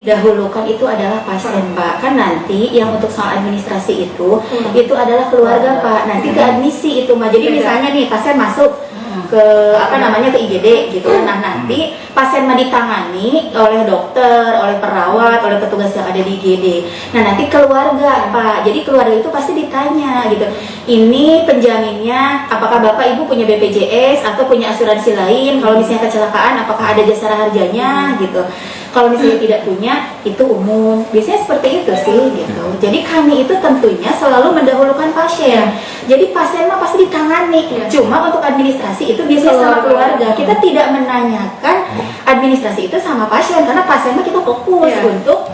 Dahulukan itu adalah pasien Pak, kan nanti yang untuk soal administrasi itu adalah keluarga Pak, nanti ke admisi itu mah. Jadi misalnya nih pasien masuk ke ke IGD gitu, nah nanti pasien mah ditangani oleh dokter, oleh perawat, oleh petugas yang ada di IGD. Nah nanti keluarga Pak, jadi keluarga itu pasti ditanya gitu, ini penjaminnya apakah bapak ibu punya BPJS atau punya asuransi lain, kalau misalnya kecelakaan apakah ada jasa harjanya gitu. Kalau misalnya tidak punya, itu umum. Biasanya seperti itu sih, gitu. Jadi kami itu tentunya selalu mendahulukan pasien. Jadi pasien mah pasti ditangani. Cuma untuk administrasi itu biasanya sama keluarga. Kita tidak menanyakan administrasi itu sama pasien, karena pasien mah kita fokus untuk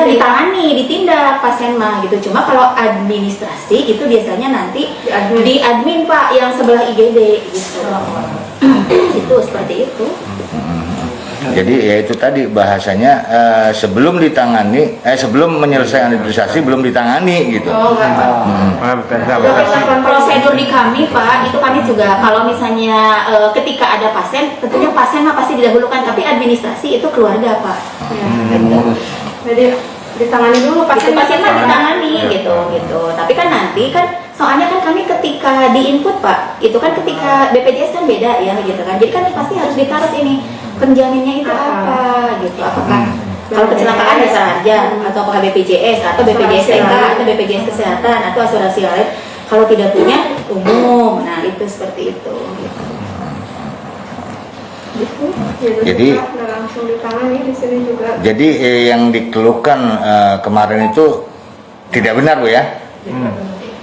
ditangani, ditindak pasien mah gitu. Cuma kalau administrasi itu biasanya nanti di admin Pak yang sebelah IGD gitu. Itu seperti itu. Jadi ya itu tadi bahasanya sebelum ditangani, sebelum menyelesaikan administrasi belum ditangani gitu. Prosedur di kami Pak, itu kami juga kalau misalnya ketika ada pasien, tentunya pasien mah pasti didahulukan, tapi administrasi itu keluarga Pak. Jadi ditangani dulu pasien mah ditangani gitu. Tapi kan nanti kan soalnya kan kami ketika di input Pak, itu kan ketika BPJS kan beda ya gitu kan. Jadi kan pasti harus ditaruh ini penjaminnya itu apa gitu. Apakah kalau kecelakaan jasa harja, atau apakah BPJS atau BPJS TK atau BPJS kesehatan atau asuransi lain. Kalau tidak punya umum. Nah, itu seperti itu gitu. Jadi langsung ditangani di sini juga. Jadi yang dikeluhkan kemarin itu tidak benar Bu ya?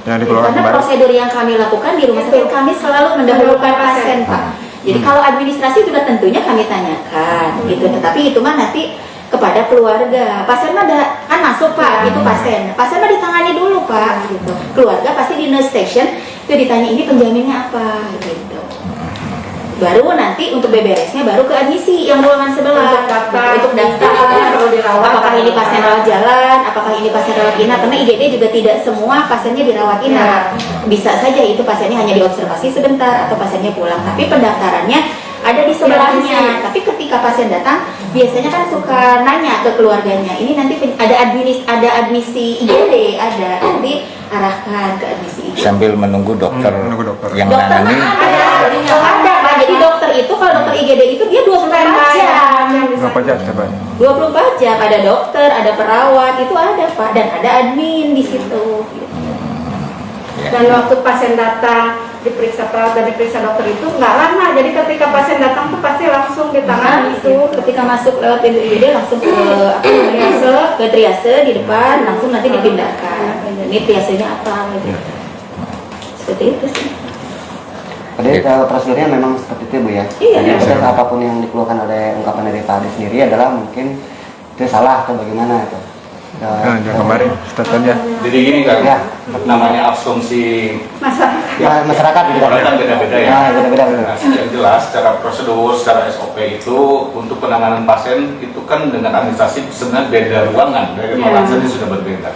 Karena prosedur yang kami lakukan di rumah sakit kami selalu mendahulukan pasien Pak. Jadi kalau administrasi juga tentunya kami tanyakan gitu. Tetapi itu mah nanti kepada keluarga. Pasien mah kan masuk Pak, itu pasien. Pasien mah ditangani dulu Pak gitu. Keluarga pasti di nurse station itu ditanya ini penjaminnya apa gitu. Baru nanti untuk beberesnya baru ke admisi yang ruangan sebelah untuk daftar apakah ini pasien rawat jalan, apakah ini pasien rawat inap, karena IGD juga tidak semua pasiennya dirawat inap. Bisa saja itu pasiennya hanya diobservasi sebentar atau pasiennya pulang, tapi pendaftarannya ada di sebelahnya. Tapi ketika pasien datang biasanya kan suka nanya ke keluarganya, ini nanti ada admisi IGD, ada nanti arahkan ke admisi IGD sambil menunggu dokter yang menangani. Ada Pak, jadi dokter itu kalau dokter IGD itu dia 24 jam. Berapa jam coba? 24 jam, ada dokter, ada perawat, itu ada Pak, dan ada admin di situ. Dan waktu pasien datang diperiksa perawat dan diperiksa dokter itu nggak lama. Jadi ketika pasien datang tuh pasti langsung ditangani itu. Ketika masuk lewat pintu IGD langsung ke triase di depan, langsung nanti dipindahkan. Ini triasenya apa gitu. Seperti itu sih. Jadi prosedurnya memang seperti itu Bu ya. Jadi proses apapun yang dikeluarkan oleh ungkapan dari Pak Ades sendiri adalah mungkin itu salah atau bagaimana itu. Jangan kemarin statementnya. Jadi gini kan, namanya asumsi masyarakat gitu kan. Beda-beda ya. Beda-beda. Yang jelas secara prosedur, secara SOP itu untuk penanganan pasien itu kan dengan administrasi sebenarnya beda ruangan, dari ruangan saja sudah berbeda.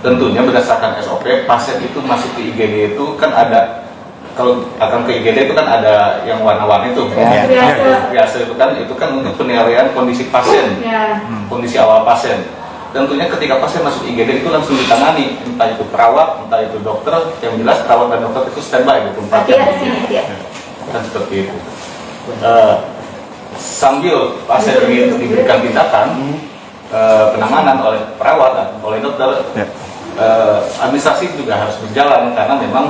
Tentunya berdasarkan SOP pasien itu masuk ke IGD itu kan ada, kalau akan ke IGD itu kan ada yang warna-warni itu. Biasa itu kan untuk penilaian kondisi pasien, kondisi awal pasien. Tentunya ketika pasien masuk IGD itu langsung ditangani, entah itu perawat, entah itu dokter. Yang jelas perawat dan dokter itu standby 24 jam. Kan seperti itu. Sambil pasien ini diberikan tindakan penanganan oleh perawat dan oleh dokter, administrasi juga harus berjalan, karena memang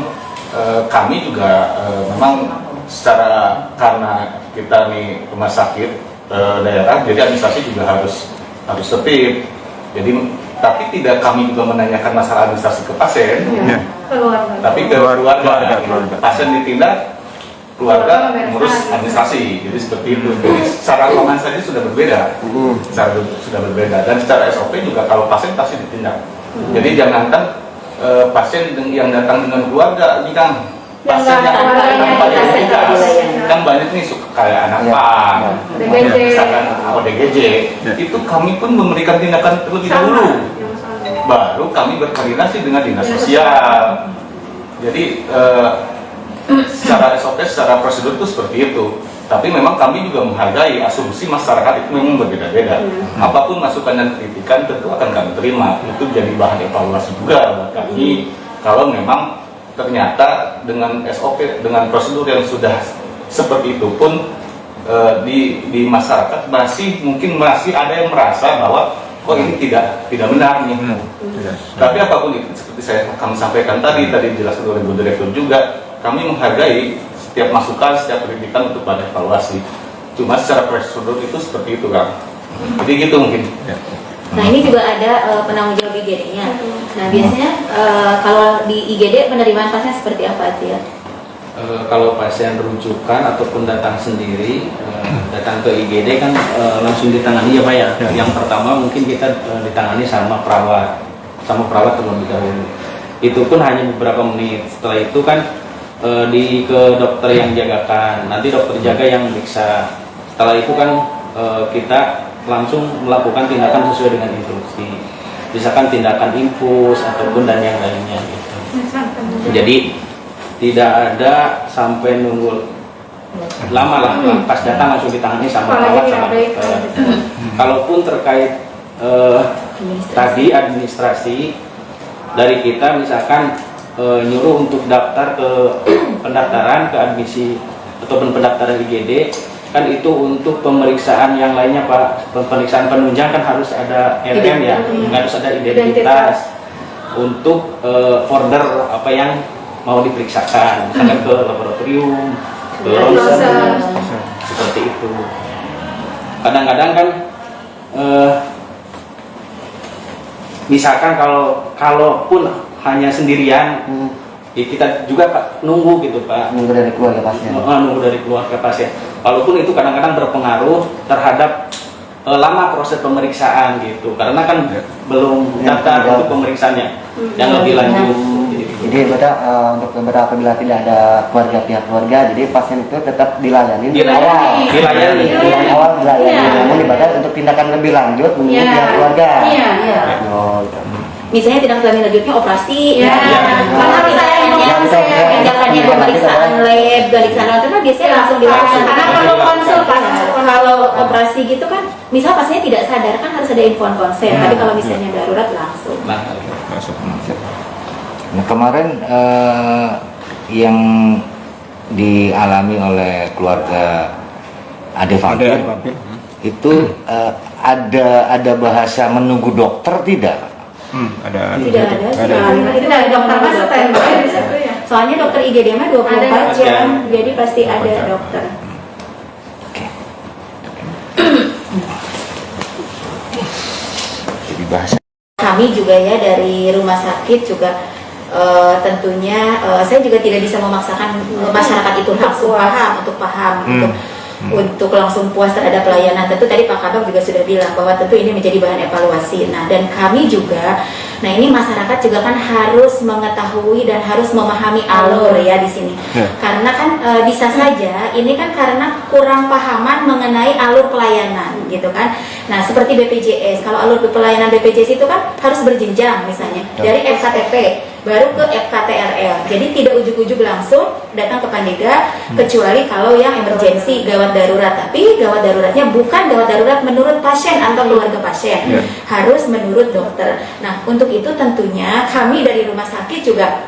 kami juga memang secara, karena kita nih rumah sakit daerah, jadi administrasi juga harus tertib. Jadi tapi tidak kami juga menanyakan masalah administrasi ke pasien, tapi ke keluarga. Pasien ditindak, keluarga mengurus administrasi. Jadi seperti itu. Jadi secara ruangan saja sudah berbeda, sudah berbeda. Dan secara SOP juga kalau pasien pasti ditindak. Jadi jangankan pasien yang datang dengan keluarga, ini kan pasien yang kan banyak nih suka kayak anak PAN, misalkan ODGJ, itu kami pun memberikan tindakan terlebih dahulu, baru kami berkoordinasi dengan dinas sosial. Jadi secara SOP, secara prosedur itu seperti itu. Tapi memang kami juga menghargai asumsi masyarakat itu memang berbeda-beda. Apapun masukan dan kritikan tentu akan kami terima. Itu jadi bahan evaluasi juga buat kami. Kalau memang ternyata dengan SOP, dengan prosedur yang sudah seperti itu pun di masyarakat mungkin masih ada yang merasa bahwa kok ini tidak benar nih. Tapi apapun itu, seperti kami sampaikan tadi dijelaskan oleh Bu Direktur juga, kami menghargai setiap masukan, setiap kritikan untuk pada evaluasi. Cuma secara prosedur itu seperti itu, Kang. Jadi gitu mungkin. Nah ini juga ada penanggung jawab IGD-nya. Nah biasanya kalau di IGD penerimaan pasien seperti apa, Tia? Kalau pasien rujukan ataupun datang sendiri, datang ke IGD kan langsung ditangani ya Pak ya. Yang pertama mungkin kita ditangani sama perawat terlebih dahulu. Itu pun hanya beberapa menit. Setelah itu kan ke dokter yang jagakan, nanti dokter jaga yang meriksa. Setelah itu kan kita langsung melakukan tindakan sesuai dengan instruksi, misalkan tindakan infus ataupun dan yang lainnya gitu. Jadi tidak ada sampai nunggu lama lah, pas datang langsung ditangani sama perawat sama dokter. Kalaupun terkait tadi administrasi dari kita misalkan nyuruh untuk daftar ke pendaftaran ke admisi ataupun pendaftaran IGD, kan itu untuk pemeriksaan yang lainnya Pak. Pemeriksaan penunjang kan harus ada RM ya, harus ada identitas untuk folder apa yang mau diperiksakan, misalkan ke laboratorium, ke ronsen, seperti itu. Kadang-kadang kan misalkan kalaupun hanya sendirian, ya kita juga Pak, nunggu gitu Pak. Nunggu dari keluarga pasien. Nunggu dari keluarga pasien. Walaupun itu kadang-kadang berpengaruh terhadap lama proses pemeriksaan gitu, karena kan belum daftar untuk pemeriksaannya yang lebih lanjut. Jadi untuk beberapa apabila tidak ada pihak keluarga, jadi pasien itu tetap dilayani. Dilayani. Awal dilayani. Namun ibadah untuk tindakan lebih lanjut menunggu pihak keluarga. Iya. Oh, gitu. Misalnya tindakan lanjutnya operasi, Tindakannya pemeriksaan lab, pemeriksaan itu kan biasanya langsung dilakukan. Karena perlu konsul Pak. Kalau operasi gitu kan, misal pasiennya tidak sadar kan harus ada info konsen. Tapi kalau misalnya darurat langsung. Nah kemarin yang dialami oleh keluarga Ade Vampir itu ada bahasa menunggu dokter tidak? Tidak ada dokter mas standby di situ ya. Soalnya dokter IGD mah 24 jam, jadi pasti ada dokter. Jadi bahasa Kami juga ya dari rumah sakit juga tentunya saya juga tidak bisa memaksakan masyarakat itu langsung paham untuk langsung puas terhadap pelayanan. Tentu tadi Pak Kabak juga sudah bilang bahwa tentu ini menjadi bahan evaluasi. Nah dan kami juga, nah ini masyarakat juga kan harus mengetahui dan harus memahami alur ya di sini. Karena kan bisa saja ini kan karena kurang pahaman mengenai alur pelayanan gitu kan. Nah seperti BPJS, kalau alur pelayanan BPJS itu kan harus berjenjang misalnya dari FKTP baru ke FKTRL. Jadi tidak ujuk-ujuk langsung datang ke Pandega kecuali kalau yang emergensi gawat darurat. Tapi gawat daruratnya bukan gawat darurat menurut pasien atau keluarga pasien, harus menurut dokter. Nah untuk itu tentunya kami dari rumah sakit juga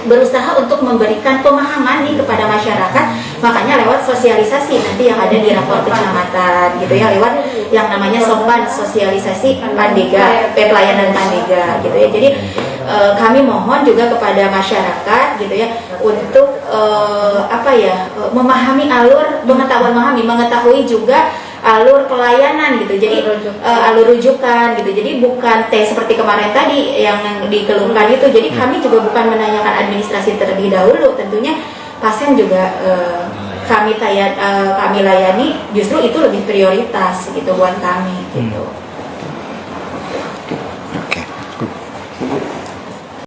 berusaha untuk memberikan pemahaman nih kepada masyarakat, makanya lewat sosialisasi nanti yang ada di rapor kecamatan gitu ya, lewat yang namanya sopan sosialisasi Pandega, pelayanan Pandega gitu ya. Jadi kami mohon juga kepada masyarakat gitu ya untuk memahami alur, mengetahui juga alur pelayanan gitu, jadi alur rujukan gitu, jadi bukan seperti kemarin tadi yang dikeluhkan itu. Jadi kami juga bukan menanyakan administrasi terlebih dahulu, tentunya pasien juga kami layani, justru itu lebih prioritas gitu buat kami gitu.